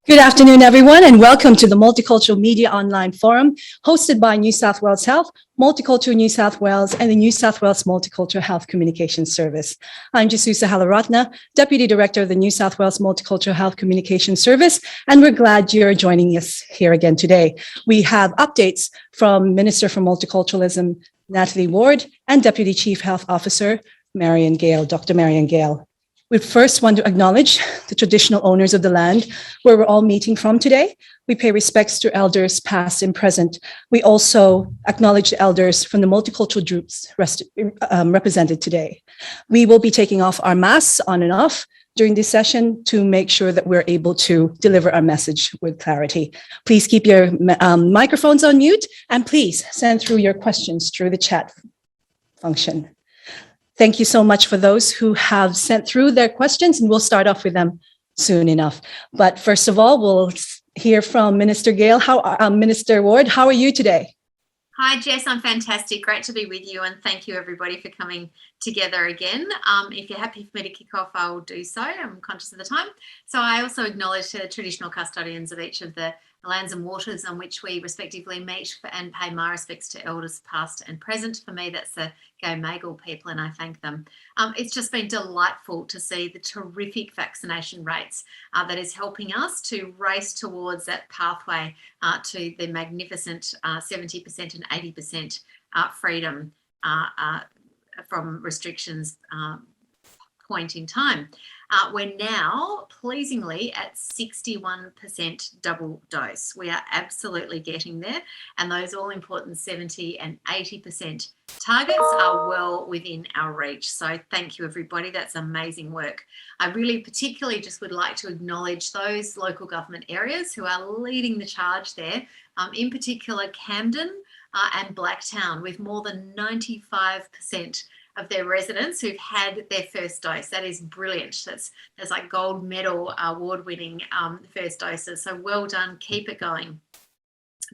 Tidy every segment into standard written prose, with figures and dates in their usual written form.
Good afternoon, everyone, and welcome to the Multicultural Media Online Forum, hosted by New South Wales Health, Multicultural New South Wales, and the New South Wales Multicultural Health Communications Service. I'm Jesusa Helaratne, Deputy Director of the New South Wales Multicultural Health Communications Service, and we're glad you're joining us here again today. We have updates from Minister for Multiculturalism, Natalie Ward, and Deputy Chief Health Officer, Marianne Gale, Dr. Marianne Gale. We first want to acknowledge the traditional owners of the land where we're all meeting from today. We pay respects to elders past and present. We also acknowledge the elders from the multicultural groups represented today. We will be taking off our masks on and off during this session to make sure that we're able to deliver our message with clarity. Please keep your microphones on mute, and please send through your questions through the chat function. Thank you so much for those who have sent through their questions, and we'll start off with them soon enough. But first of all, we'll hear from Minister Gale. Minister Ward, how are you today? Hi, Jess. I'm fantastic. Great to be with you, and thank you, everybody, for coming together again. If you're happy for me to kick off, I will do so. I'm conscious of the time. So I also acknowledge the traditional custodians of each of the lands and waters on which we respectively meet and pay my respects to elders past and present. For me, that's the Gale people, and I thank them. It's just been delightful to see the terrific vaccination rates that is helping us to race towards that pathway to the magnificent 70% and 80% freedom from restrictions point in time. We're now pleasingly at 61% double dose. We are absolutely getting there, and those all important 70 and 80% targets are well within our reach. So thank you, everybody. That's amazing work. I really particularly just would like to acknowledge those local government areas who are leading the charge there, in particular Camden and Blacktown, with more than 95% of their residents who've had their first dose. That is brilliant. That's like gold medal award-winning first doses. So well done, keep it going.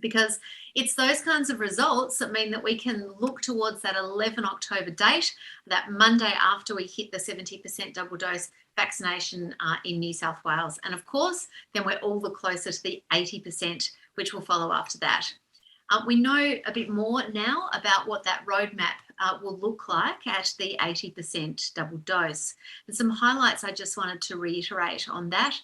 Because it's those kinds of results that mean that we can look towards that 11 October date, that Monday after we hit the 70% double dose vaccination in New South Wales. And of course, then we're all the closer to the 80%, which will follow after that. We know a bit more now about what that roadmap will look like at the 80% double dose. And some highlights I just wanted to reiterate on that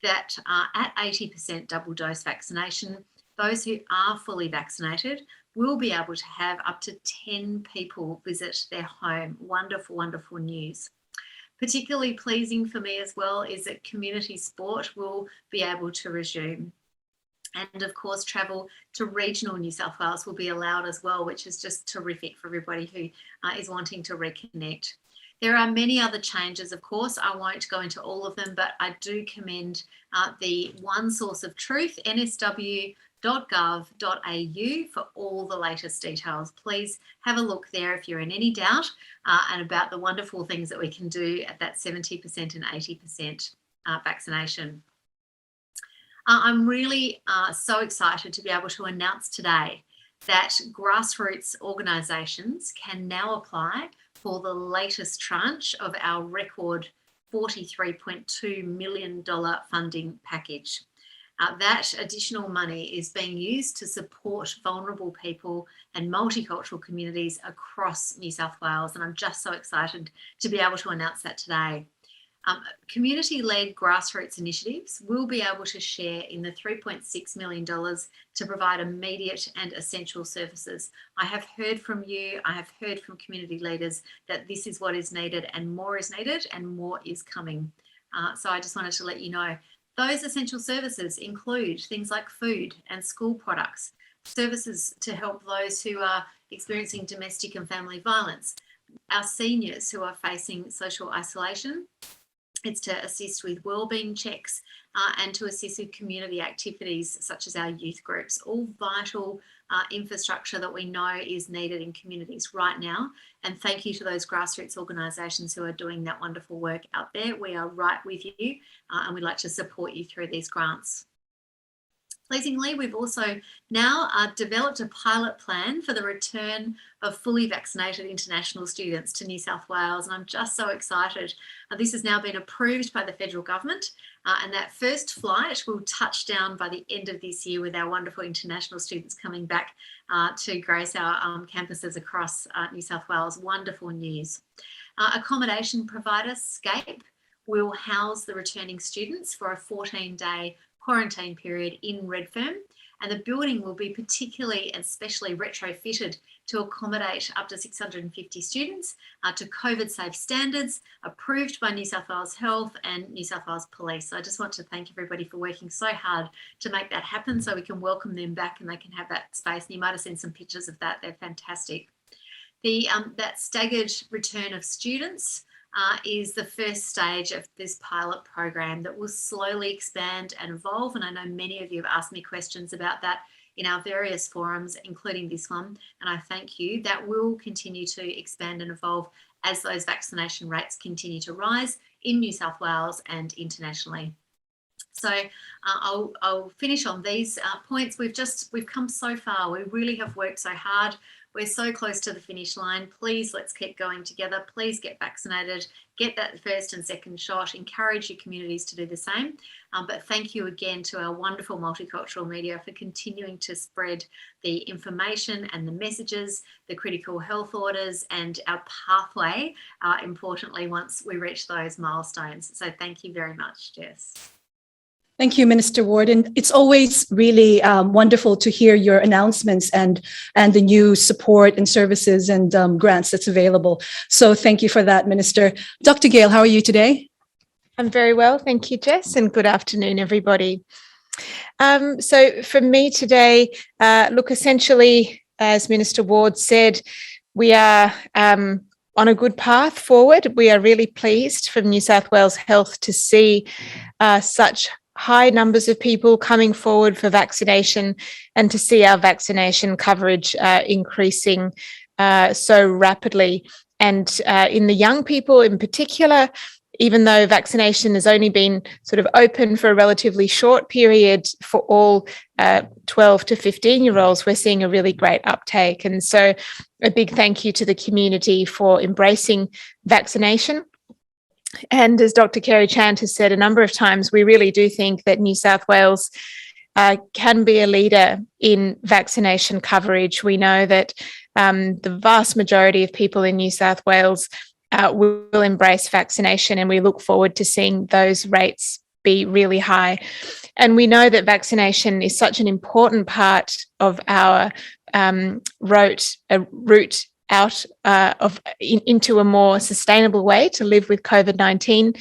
at 80% double dose vaccination, those who are fully vaccinated will be able to have up to 10 people visit their home. Wonderful, wonderful news. Particularly pleasing for me as well is that community sport will be able to resume. And of course, travel to regional New South Wales will be allowed as well, which is just terrific for everybody who is wanting to reconnect. There are many other changes, of course. I won't go into all of them, but I do commend the One Source of Truth, nsw.gov.au, for all the latest details. Please have a look there if you're in any doubt and about the wonderful things that we can do at that 70% and 80% vaccination. I'm really so excited to be able to announce today that grassroots organisations can now apply for the latest tranche of our record $43.2 million funding package. That additional money is being used to support vulnerable people and multicultural communities across New South Wales, and I'm just so excited to be able to announce that today. Community-led grassroots initiatives will be able to share in the $3.6 million to provide immediate and essential services. I have heard from you, I have heard from community leaders that this is what is needed, and more is needed and more is coming. So I just wanted to let you know. Those essential services include things like food and school products, services to help those who are experiencing domestic and family violence, our seniors who are facing social isolation. It's to assist with wellbeing checks and to assist with community activities such as our youth groups, all vital infrastructure that we know is needed in communities right now. And thank you to those grassroots organisations who are doing that wonderful work out there. We are right with you and we'd like to support you through these grants. Pleasingly, we've also now developed a pilot plan for the return of fully vaccinated international students to New South Wales, and I'm just so excited. This has now been approved by the federal government, And that first flight will touch down by the end of this year with our wonderful international students coming back to grace our campuses across New South Wales. Wonderful news. Accommodation provider Scape will house the returning students for a 14-day quarantine period in Redfern, and the building will be particularly and specially retrofitted to accommodate up to 650 students to COVID-safe standards approved by New South Wales Health and New South Wales Police. So I just want to thank everybody for working so hard to make that happen so we can welcome them back and they can have that space. And you might have seen some pictures of that. They're fantastic. That staggered return of students is the first stage of this pilot program that will slowly expand and evolve. And I know many of you have asked me questions about that in our various forums, including this one. And I thank you. That will continue to expand and evolve as those vaccination rates continue to rise in New South Wales and internationally. So I'll finish on these points. We've come so far. We really have worked so hard. We're so close to the finish line. Please, let's keep going together. Please get vaccinated, get that first and second shot, encourage your communities to do the same. But thank you again to our wonderful multicultural media for continuing to spread the information and the messages, the critical health orders and our pathway, importantly, once we reach those milestones. So thank you very much, Jess. Thank you, Minister Ward. And it's always really wonderful to hear your announcements and the new support and services and grants that's available. So thank you for that, Minister. Dr. Gale, how are you today? I'm very well. Thank you, Jess, and good afternoon, everybody. So for me today, look, essentially, as Minister Ward said, we are on a good path forward. We are really pleased from New South Wales Health to see such high numbers of people coming forward for vaccination and to see our vaccination coverage increasing so rapidly. And in the young people in particular, even though vaccination has only been sort of open for a relatively short period for all 12 to 15-year-olds, we're seeing a really great uptake. And so a big thank you to the community for embracing vaccination. And as Dr. Kerry Chant has said a number of times, we really do think that New South Wales can be a leader in vaccination coverage. We know that the vast majority of people in New South Wales will embrace vaccination, and we look forward to seeing those rates be really high. And we know that vaccination is such an important part of our route out into a more sustainable way to live with COVID-19.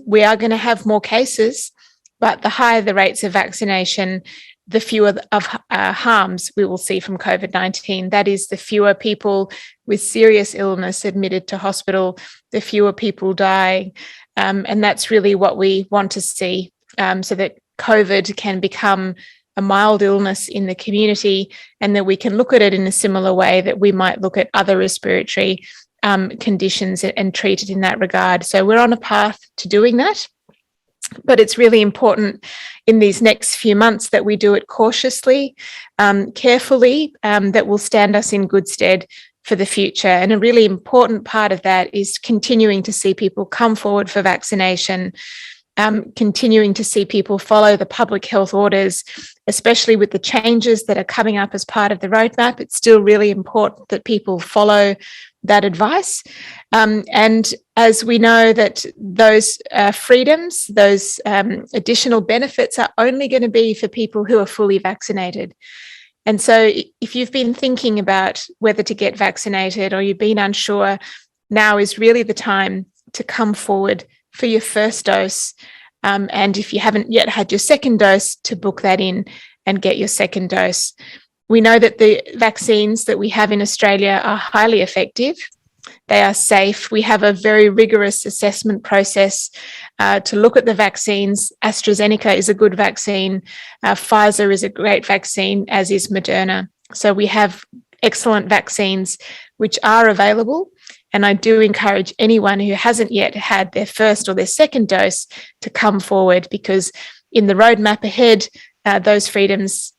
We are going to have more cases, but the higher the rates of vaccination, the fewer of harms we will see from COVID-19. That is, the fewer people with serious illness admitted to hospital, the fewer people dying. And that's really what we want to see, so that COVID can become a mild illness in the community, and that we can look at it in a similar way that we might look at other respiratory conditions and treat it in that regard. So we're on a path to doing that, but it's really important in these next few months that we do it cautiously, carefully, that will stand us in good stead for the future. And a really important part of that is continuing to see people come forward for vaccination, continuing to see people follow the public health orders, especially with the changes that are coming up as part of the roadmap. It's still really important that people follow that advice. And as we know that those freedoms, those additional benefits are only going to be for people who are fully vaccinated. And so if you've been thinking about whether to get vaccinated or you've been unsure, now is really the time to come forward for your first dose. And if you haven't yet had your second dose, to book that in and get your second dose. We know that the vaccines that we have in Australia are highly effective. They are safe. We have a very rigorous assessment process to look at the vaccines. AstraZeneca is a good vaccine. Pfizer is a great vaccine, as is Moderna. So we have excellent vaccines which are available. And I do encourage anyone who hasn't yet had their first or their second dose to come forward, because in the roadmap ahead, those freedoms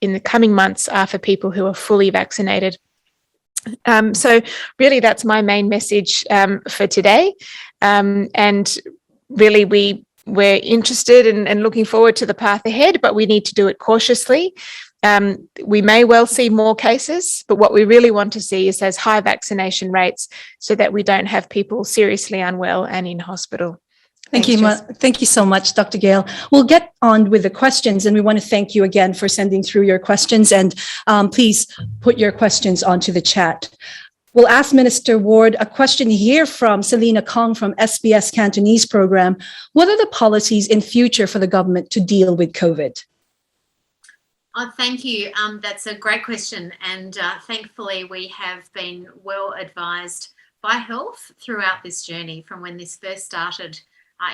in the coming months are for people who are fully vaccinated. So really, that's my main message for today. And really, we we're interested and looking forward to the path ahead, but we need to do it cautiously. We may well see more cases, but what we really want to see is those high vaccination rates so that we don't have people seriously unwell and in hospital. Thank you so much, Dr. Gale. We'll get on with the questions, and we want to thank you again for sending through your questions, and please put your questions onto the chat. We'll ask Minister Ward a question here from Selena Kong from SBS Cantonese program. What are the policies in future for the government to deal with COVID? Oh, thank you. That's a great question. And thankfully, we have been well advised by health throughout this journey from when this first started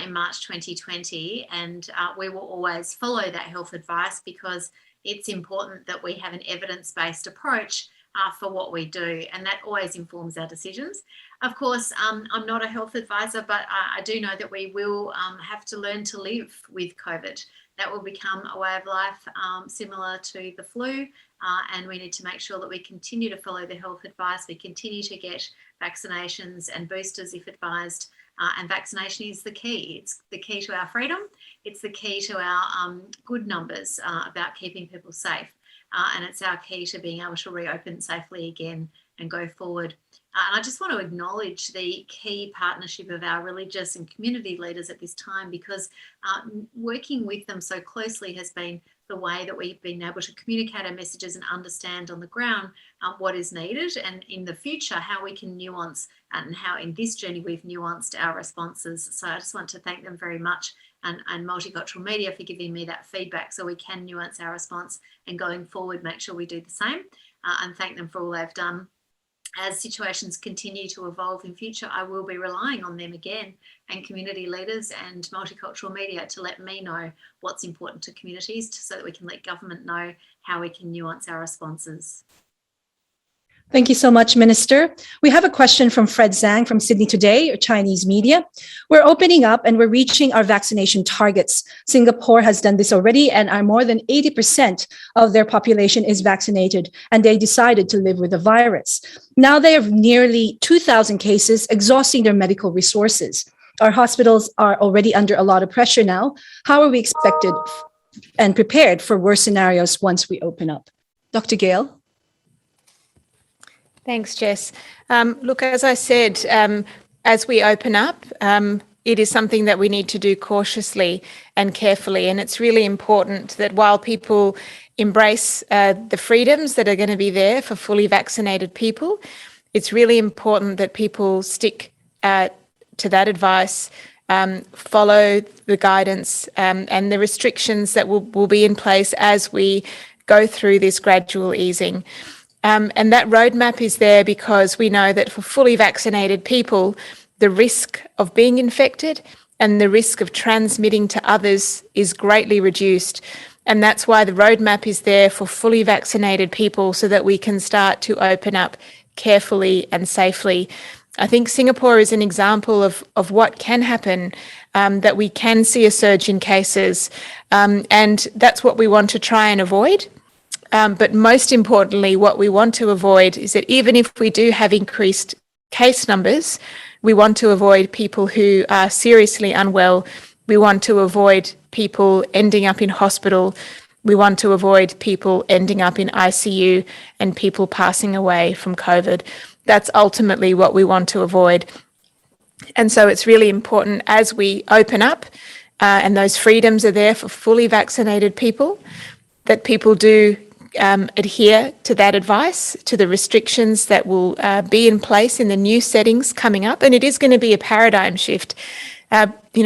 in March 2020. And we will always follow that health advice because it's important that we have an evidence-based approach for what we do, and that always informs our decisions. Of course, I'm not a health advisor, but I do know that we will have to learn to live with COVID. That will become a way of life similar to the flu, and we need to make sure that we continue to follow the health advice. We continue to get vaccinations and boosters if advised, and vaccination is the key. It's the key to our freedom. It's the key to our good numbers about keeping people safe. And it's our key to being able to reopen safely again and go forward. And I just want to acknowledge the key partnership of our religious and community leaders at this time, because working with them so closely has been the way that we've been able to communicate our messages and understand on the ground what is needed, and in the future how we can nuance, and how in this journey we've nuanced our responses. So I just want to thank them very much, and Multicultural Media for giving me that feedback so we can nuance our response and going forward make sure we do the same, and thank them for all they've done. As situations continue to evolve in future, I will be relying on them again, and community leaders and Multicultural Media, to let me know what's important to communities so that we can let government know how we can nuance our responses. Thank you so much, Minister. We have a question from Fred Zhang from Sydney Today, Chinese media. We're opening up and we're reaching our vaccination targets. Singapore has done this already, and are more than 80% of their population is vaccinated, and they decided to live with the virus. Now they have nearly 2,000 cases, exhausting their medical resources. Our hospitals are already under a lot of pressure now. How are we expected and prepared for worse scenarios once we open up? Dr. Gale? Thanks, Jess. Look, as I said, as we open up, it is something that we need to do cautiously and carefully. And it's really important that while people embrace the freedoms that are going to be there for fully vaccinated people, it's really important that people stick to that advice, follow the guidance and the restrictions that will be in place as we go through this gradual easing. And that roadmap is there because we know that for fully vaccinated people, the risk of being infected and the risk of transmitting to others is greatly reduced. And that's why the roadmap is there for fully vaccinated people, so that we can start to open up carefully and safely. I think Singapore is an example of what can happen, that we can see a surge in cases, and that's what we want to try and avoid. But most importantly, what we want to avoid is that even if we do have increased case numbers, we want to avoid people who are seriously unwell. We want to avoid people ending up in hospital. We want to avoid people ending up in ICU and people passing away from COVID. That's ultimately what we want to avoid. And so it's really important as we open up, and those freedoms are there for fully vaccinated people, that people do adhere to that advice, to the restrictions that will be in place in the new settings coming up. And it is going to be a paradigm shift.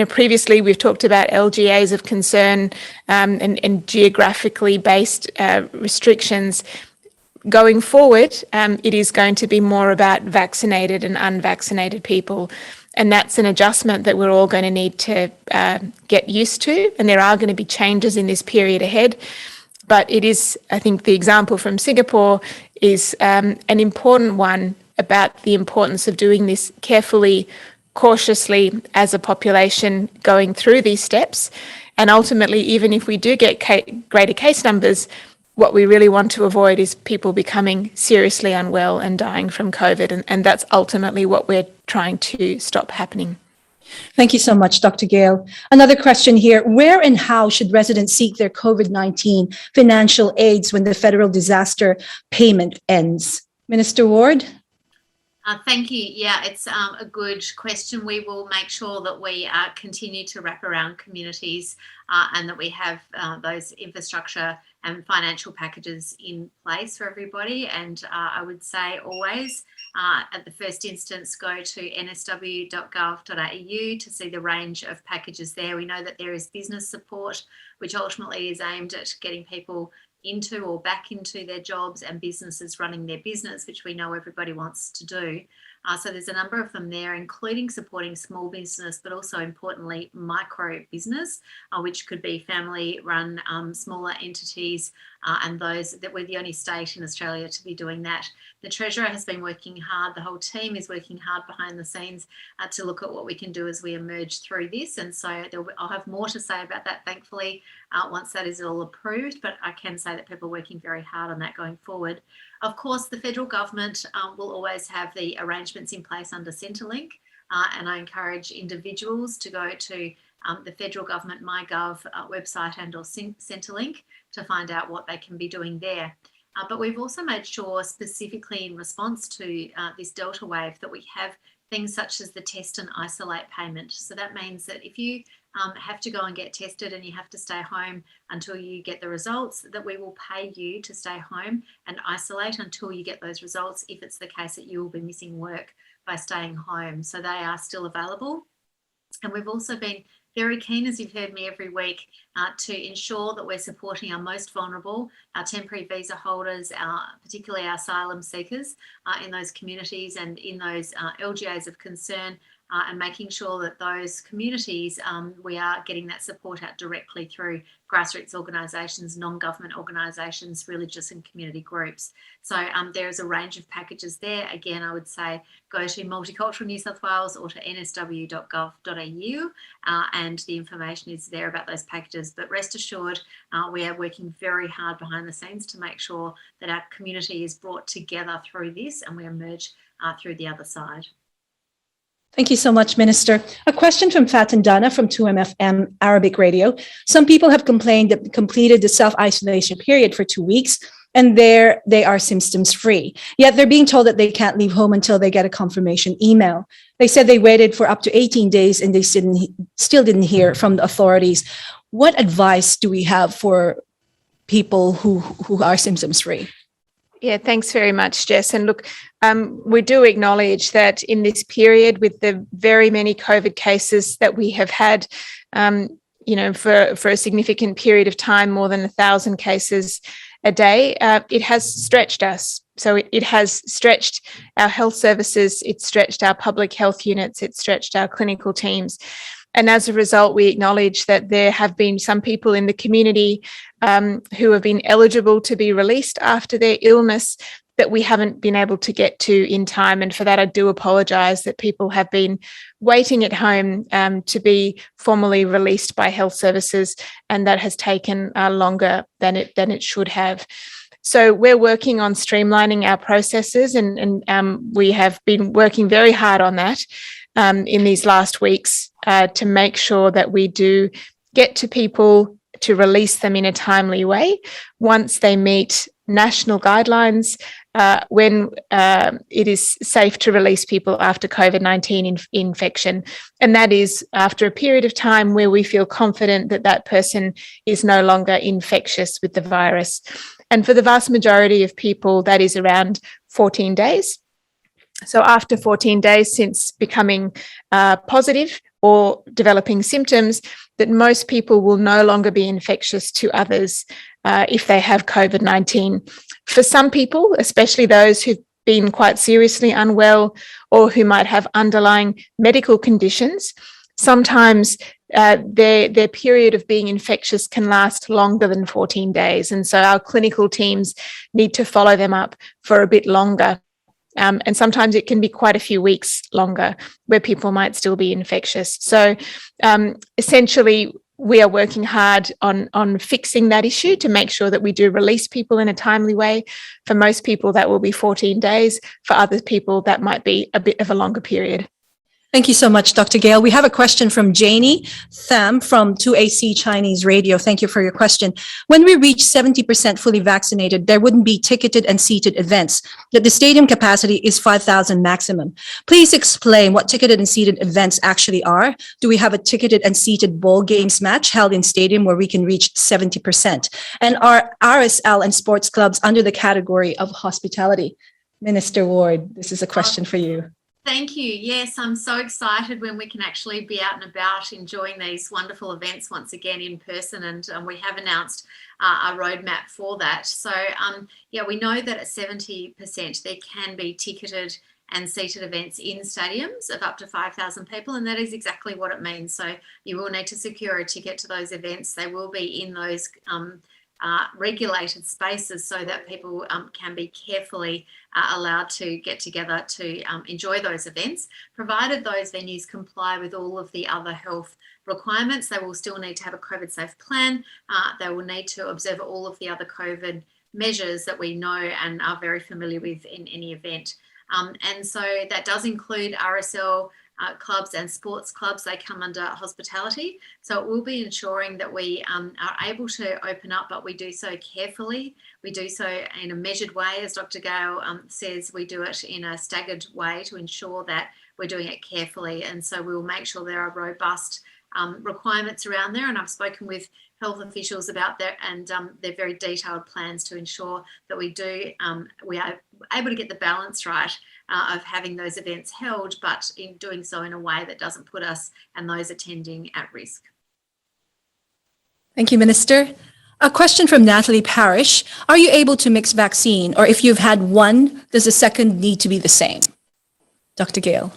Previously we've talked about LGAs of concern and geographically based restrictions. Going forward, it is going to be more about vaccinated and unvaccinated people. And that's an adjustment that we're all going to need to get used to. And there are going to be changes in this period ahead. But it is, I think the example from Singapore is an important one about the importance of doing this carefully, cautiously as a population going through these steps. And ultimately, even if we do get greater case numbers, what we really want to avoid is people becoming seriously unwell and dying from COVID. And that's ultimately what we're trying to stop happening. Thank you so much, Dr. Gale. Another question here. Where and how should residents seek their COVID-19 financial aids when the federal disaster payment ends? Minister Ward? Thank you. Yeah, it's a good question. We will make sure that we continue to wrap around communities and that we have those infrastructure and financial packages in place for everybody. And I would say always, at the first instance, go to nsw.gov.au to see the range of packages there. We know that there is business support, which ultimately is aimed at getting people into or back into their jobs and businesses running their business, which we know everybody wants to do. So there's a number of them there, including supporting small business, but also importantly, micro business, which could be family run smaller entities, and those that we're the only state in Australia to be doing that. The Treasurer has been working hard, the whole team is working hard behind the scenes to look at what we can do as we emerge through this. And so I'll have more to say about that, thankfully, once that is all approved, but I can say that people are working very hard on that going forward. Of course, the federal government will always have the arrangements in place under Centrelink, and I encourage individuals to go to the federal government MyGov website and or Centrelink to find out what they can be doing there. But we've also made sure, specifically in response to this Delta wave, that we have things such as the test and isolate payment. So that means that if you have to go and get tested and you have to stay home until you get the results, that we will pay you to stay home and isolate until you get those results, if it's the case that you will be missing work by staying home. So they are still available. And we've also been very keen, as you've heard me every week, to ensure that we're supporting our most vulnerable, our temporary visa holders, particularly our asylum seekers in those communities and in those LGAs of concern, and making sure that those communities, we are getting that support out directly through grassroots organisations, non-government organisations, religious and community groups. So there is a range of packages there. Again, I would say go to Multicultural New South Wales or to nsw.gov.au and the information is there about those packages. But rest assured, we are working very hard behind the scenes to make sure that our community is brought together through this and we emerge through the other side. Thank you so much, Minister. A question from Fatin Dana from 2MFM Arabic Radio. Some people have complained that they completed the self-isolation period for 2 weeks and they are symptoms free. Yet they're being told that they can't leave home until they get a confirmation email. They said they waited for up to 18 days and they still didn't hear from the authorities. What advice do we have for people who are symptoms free? Yeah, thanks very much, Jess. And look, we do acknowledge that in this period, with the very many COVID cases that we have had, for a significant period of time, more than 1,000 cases a day, it has stretched us. So it has stretched our health services, it's stretched our public health units, it's stretched our clinical teams. And as a result, we acknowledge that there have been some people in the community who have been eligible to be released after their illness that we haven't been able to get to in time. And for that, I do apologise that people have been waiting at home to be formally released by health services, and that has taken longer than it should have. So we're working on streamlining our processes, and we have been working very hard on that in these last weeks to make sure that we do get to people, to release them in a timely way once they meet national guidelines, when it is safe to release people after COVID-19 infection. And that is after a period of time where we feel confident that that person is no longer infectious with the virus. And for the vast majority of people, that is around 14 days. So after 14 days since becoming positive or developing symptoms, that most people will no longer be infectious to others if they have COVID-19. For some people, especially those who've been quite seriously unwell or who might have underlying medical conditions, sometimes their period of being infectious can last longer than 14 days. And so our clinical teams need to follow them up for a bit longer. And sometimes it can be quite a few weeks longer where people might still be infectious. So essentially, we are working hard on fixing that issue to make sure that we do release people in a timely way. For most people, that will be 14 days. For other people, that might be a bit of a longer period. Thank you so much, Dr. Gale. We have a question from Janie Tham from 2AC Chinese Radio. Thank you for your question. When we reach 70% fully vaccinated, there wouldn't be ticketed and seated events, yet the stadium capacity is 5,000 maximum. Please explain what ticketed and seated events actually are. Do we have a ticketed and seated bowl games match held in stadium where we can reach 70%? And are RSL and sports clubs under the category of hospitality? Minister Ward, this is a question for you. Thank you. Yes, I'm so excited when we can actually be out and about enjoying these wonderful events once again in person, and we have announced a roadmap for that. So yeah, we know that at 70% there can be ticketed and seated events in stadiums of up to 5,000 people, and that is exactly what it means. So you will need to secure a ticket to those events. They will be in those regulated spaces so that people can be carefully allowed to get together to enjoy those events. Provided those venues comply with all of the other health requirements, they will still need to have a COVID safe plan. They will need to observe all of the other COVID measures that we know and are very familiar with in any event. And so that does include RSL clubs and sports clubs. They come under hospitality. So it will be ensuring that we are able to open up, but we do so carefully. We do so in a measured way. As Dr. Gale says, we do it in a staggered way to ensure that we're doing it carefully. And so we will make sure there are robust requirements around there. And I've spoken with health officials about that, and they're very detailed plans to ensure that we are able to get the balance right of having those events held, but in doing so in a way that doesn't put us and those attending at risk. Thank you, Minister. A question from Natalie Parrish. Are you able to mix vaccine, or if you've had one, does the second need to be the same? Dr. Gale.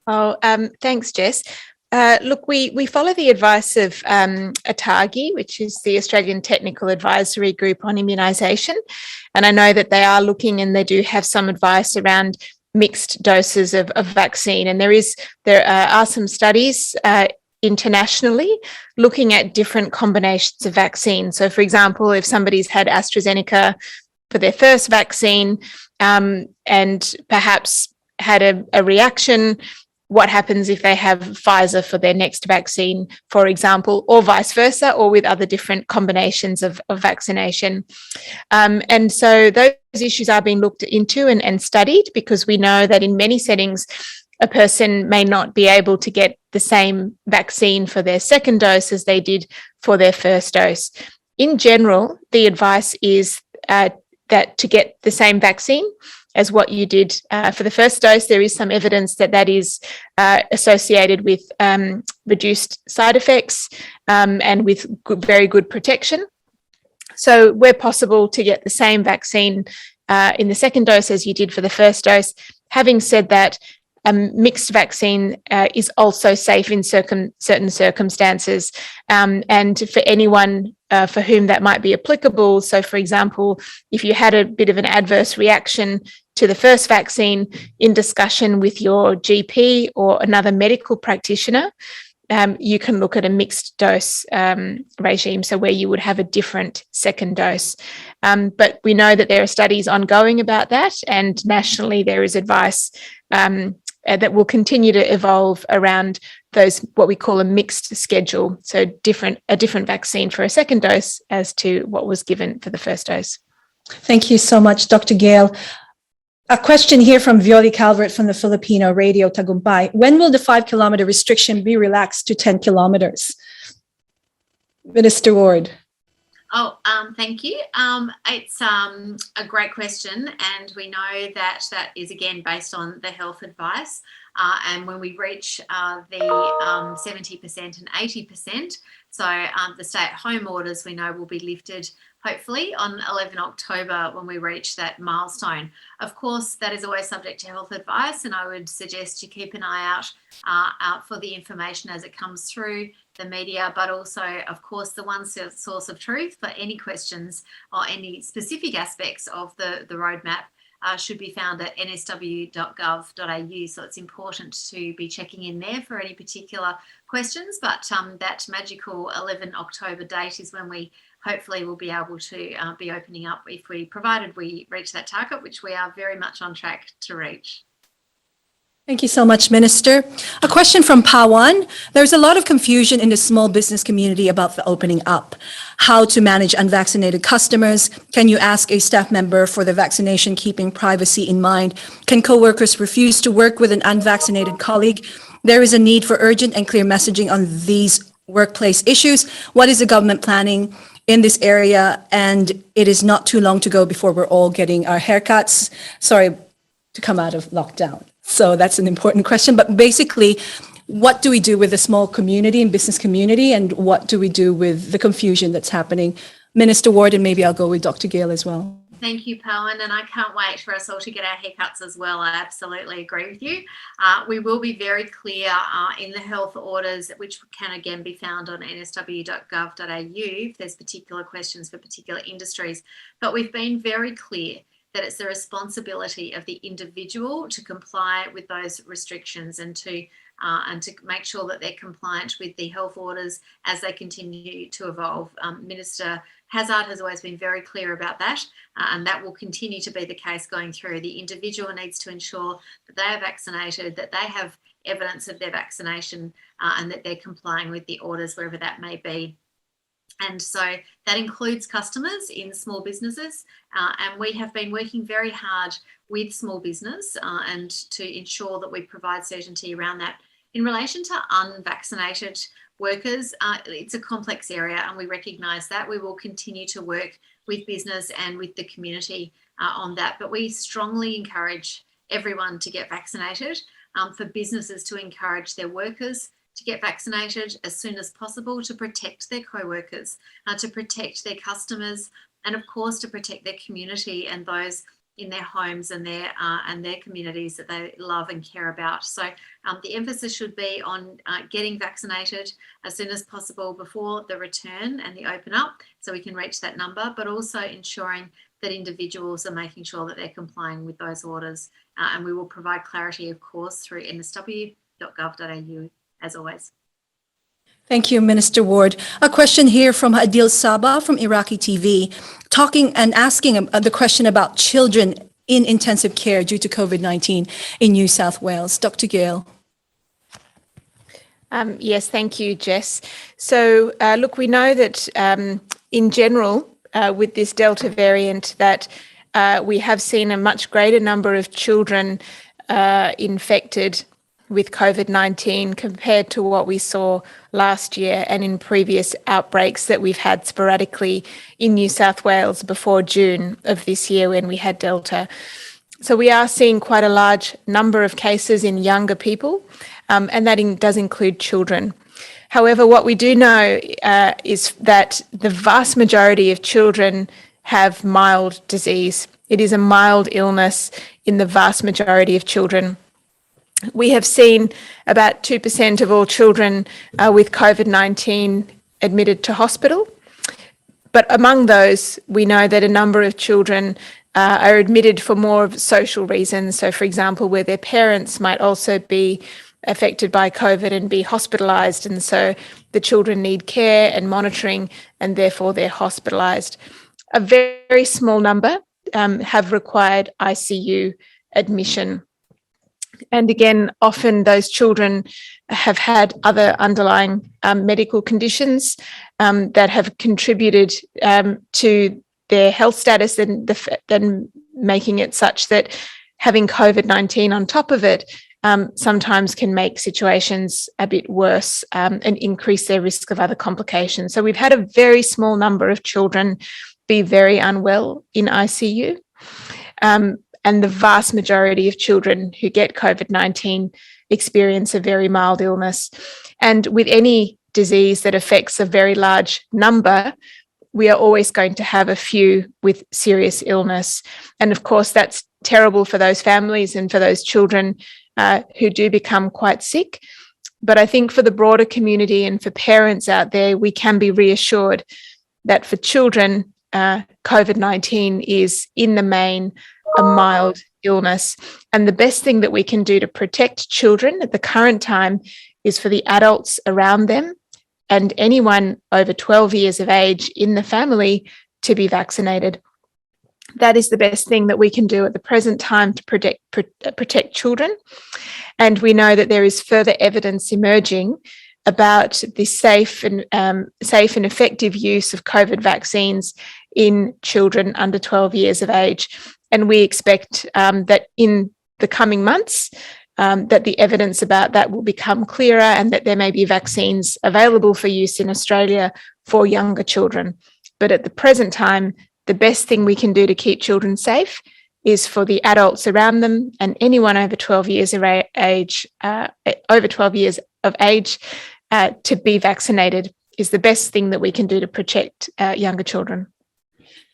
Oh, thanks, Jess. Look, we follow the advice of ATAGI, which is the Australian Technical Advisory Group on Immunisation. And I know that they are looking, and they do have some advice around mixed doses of vaccine. And there are some studies internationally looking at different combinations of vaccine. So, for example, if somebody's had AstraZeneca for their first vaccine and perhaps had a reaction, what happens if they have Pfizer for their next vaccine, for example, or vice versa, or with other different combinations of vaccination. And so those issues are being looked into and studied, because we know that in many settings, a person may not be able to get the same vaccine for their second dose as they did for their first dose. In general, the advice is that to get the same vaccine as what you did for the first dose, there is some evidence that is associated with reduced side effects and with very good protection. So where possible, to get the same vaccine in the second dose as you did for the first dose. Having said that, mixed vaccine is also safe in certain circumstances, and for anyone for whom that might be applicable. So, for example, if you had a bit of an adverse reaction to the first vaccine, in discussion with your GP or another medical practitioner, you can look at a mixed dose regime, so where you would have a different second dose. But we know that there are studies ongoing about that, and nationally there is advice that will continue to evolve around those, what we call a mixed schedule. So a different vaccine for a second dose as to what was given for the first dose. Thank you so much, Dr. Gale. A question here from Violi Calvert from the Filipino Radio Tagumpay. When will the 5-kilometer restriction be relaxed to 10 kilometers? Minister Ward. Oh, thank you. It's a great question, and we know that is again based on the health advice. And when we reach the 70% and 80%, so the stay-at-home orders we know will be lifted hopefully on 11 October when we reach that milestone. Of course, that is always subject to health advice, and I would suggest you keep an eye out for the information as it comes through the media, but also, of course, the one source of truth for any questions or any specific aspects of the roadmap should be found at nsw.gov.au. So it's important to be checking in there for any particular questions. But that magical 11 October date is when we hopefully will be able to be opening up, provided we reach that target, which we are very much on track to reach. Thank you so much, Minister. A question from Pawan. There's a lot of confusion in the small business community about the opening up. How to manage unvaccinated customers? Can you ask a staff member for the vaccination keeping privacy in mind? Can coworkers refuse to work with an unvaccinated colleague? There is a need for urgent and clear messaging on these workplace issues. What is the government planning in this area? And it is not too long to go before we're all getting our haircuts. Sorry, to come out of lockdown. So that's an important question. But basically, what do we do with the small community and business community? And what do we do with the confusion that's happening? Minister Ward, and maybe I'll go with Dr. Gale as well. Thank you, Pawan, and I can't wait for us all to get our haircuts as well. I absolutely agree with you. We will be very clear in the health orders, which can again be found on nsw.gov.au if there's particular questions for particular industries. But we've been very clear that it's the responsibility of the individual to comply with those restrictions and to make sure that they're compliant with the health orders as they continue to evolve. Minister Hazzard has always been very clear about that, and that will continue to be the case going through. The individual needs to ensure that they are vaccinated, that they have evidence of their vaccination, and that they're complying with the orders wherever that may be. And so that includes customers in small businesses, and we have been working very hard with small business and to ensure that we provide certainty around that. In relation to unvaccinated workers, it's a complex area and we recognise that. We will continue to work with business and with the community on that, but we strongly encourage everyone to get vaccinated, for businesses to encourage their workers to get vaccinated as soon as possible, to protect their co-workers, to protect their customers, and of course to protect their community and those in their homes and their communities that they love and care about. So the emphasis should be on getting vaccinated as soon as possible before the return and the open up, so we can reach that number, but also ensuring that individuals are making sure that they're complying with those orders. And we will provide clarity, of course, through nsw.gov.au. as always. Thank you, Minister Ward. A question here from Adil Saba from Iraqi TV, asking the question about children in intensive care due to COVID-19 in New South Wales. Dr. Gale. Yes, thank you, Jess. So, look, we know that in general, with this Delta variant, that we have seen a much greater number of children infected with COVID-19 compared to what we saw last year and in previous outbreaks that we've had sporadically in New South Wales before June of this year when we had Delta. So we are seeing quite a large number of cases in younger people, and that does include children. However, what we do know is that the vast majority of children have mild disease. It is a mild illness in the vast majority of children. We have seen about 2% of all children with COVID-19 admitted to hospital. But among those, we know that a number of children are admitted for more of social reasons. So, for example, where their parents might also be affected by COVID and be hospitalised. And so the children need care and monitoring, and therefore they're hospitalised. A very small number have required ICU admission. And again, often those children have had other underlying medical conditions that have contributed to their health status and then making it such that having COVID-19 on top of it sometimes can make situations a bit worse and increase their risk of other complications. So we've had a very small number of children be very unwell in ICU. And the vast majority of children who get COVID-19 experience a very mild illness. And with any disease that affects a very large number, we are always going to have a few with serious illness. And of course, that's terrible for those families and for those children who do become quite sick. But I think for the broader community and for parents out there, we can be reassured that for children, COVID-19 is in the main a mild illness. And the best thing that we can do to protect children at the current time is for the adults around them and anyone over 12 years of age in the family to be vaccinated. That is the best thing that we can do at the present time to protect children. And we know that there is further evidence emerging about the safe and effective use of COVID vaccines in children under 12 years of age. And we expect that in the coming months, that the evidence about that will become clearer and that there may be vaccines available for use in Australia for younger children. But at the present time, the best thing we can do to keep children safe is for the adults around them and anyone over 12 years of age, to be vaccinated is the best thing that we can do to protect younger children.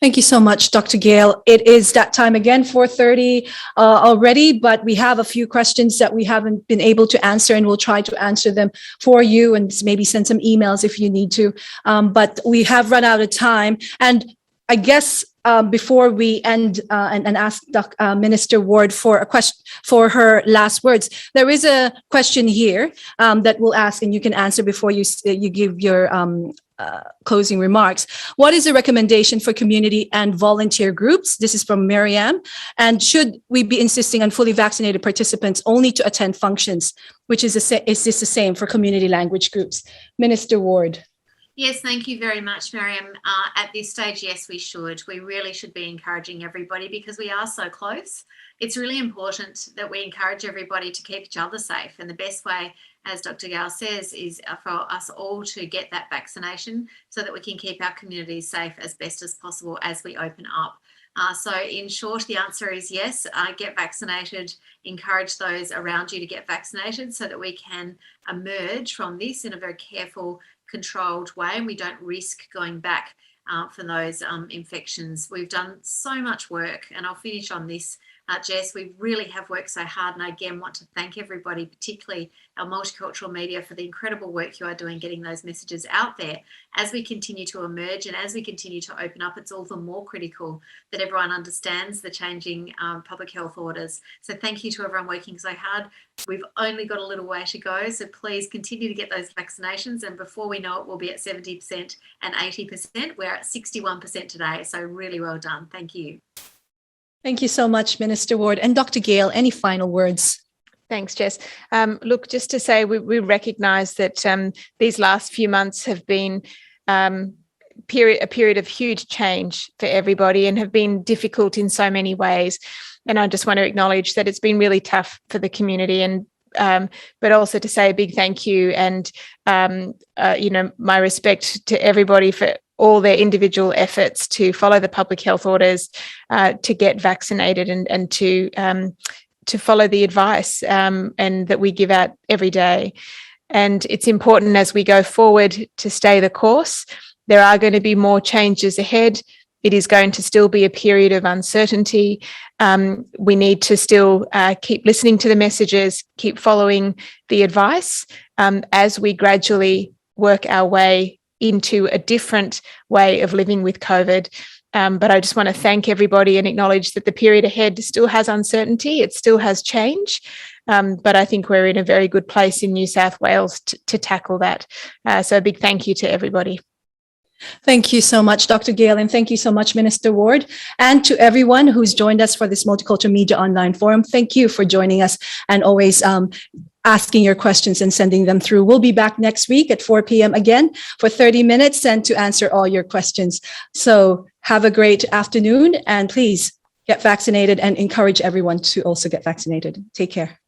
Thank you so much, Dr. Gale. It is that time again, 4:30 already, but we have a few questions that we haven't been able to answer, and we'll try to answer them for you and maybe send some emails if you need to. But we have run out of time. And I guess before we end and ask Minister Ward for a question for her last words, there is a question here that we'll ask, and you can answer before you give your closing remarks. What is the recommendation for community and volunteer groups? This is from Marianne. And should we be insisting on fully vaccinated participants only to attend functions, is this the same for community language groups? Minister Ward. Yes, thank you very much, Marianne. At this stage, yes, we should. We really should be encouraging everybody because we are so close. It's really important that we encourage everybody to keep each other safe. And the best way, as Dr. Gale says, is for us all to get that vaccination so that we can keep our communities safe as best as possible as we open up. So in short, the answer is yes, get vaccinated, encourage those around you to get vaccinated so that we can emerge from this in a very careful, controlled way and we don't risk going back for those infections. We've done so much work, and I'll finish on this, Jess. We really have worked so hard, and I again want to thank everybody, particularly our multicultural media, for the incredible work you are doing getting those messages out there. As we continue to emerge and as we continue to open up, it's all the more critical that everyone understands the changing public health orders. So thank you to everyone working so hard. We've only got a little way to go, so please continue to get those vaccinations, and before we know it, we'll be at 70% and 80%. We're at 61% today, so really well done. Thank you. Thank you so much, Minister Ward. And Dr. Gale, any final words? Thanks, Jess. Look, just to say we recognise that these last few months have been a period of huge change for everybody and have been difficult in so many ways. And I just want to acknowledge that it's been really tough for the community, and but also to say a big thank you and my respect to everybody for all their individual efforts to follow the public health orders, to get vaccinated and to follow the advice and that we give out every day. And it's important as we go forward to stay the course. There are going to be more changes ahead. It is going to still be a period of uncertainty. We need to still keep listening to the messages, keep following the advice as we gradually work our way into a different way of living with COVID. But I just want to thank everybody and acknowledge that the period ahead still has uncertainty. It still has change. But I think we're in a very good place in New South Wales to tackle that. So a big thank you to everybody. Thank you so much, Dr. Gale, and thank you so much, Minister Ward, and to everyone who's joined us for this Multicultural Media Online Forum. Thank you for joining us and always asking your questions and sending them through. We'll be back next week at 4 p.m. again for 30 minutes and to answer all your questions. So have a great afternoon, and please get vaccinated and encourage everyone to also get vaccinated. Take care.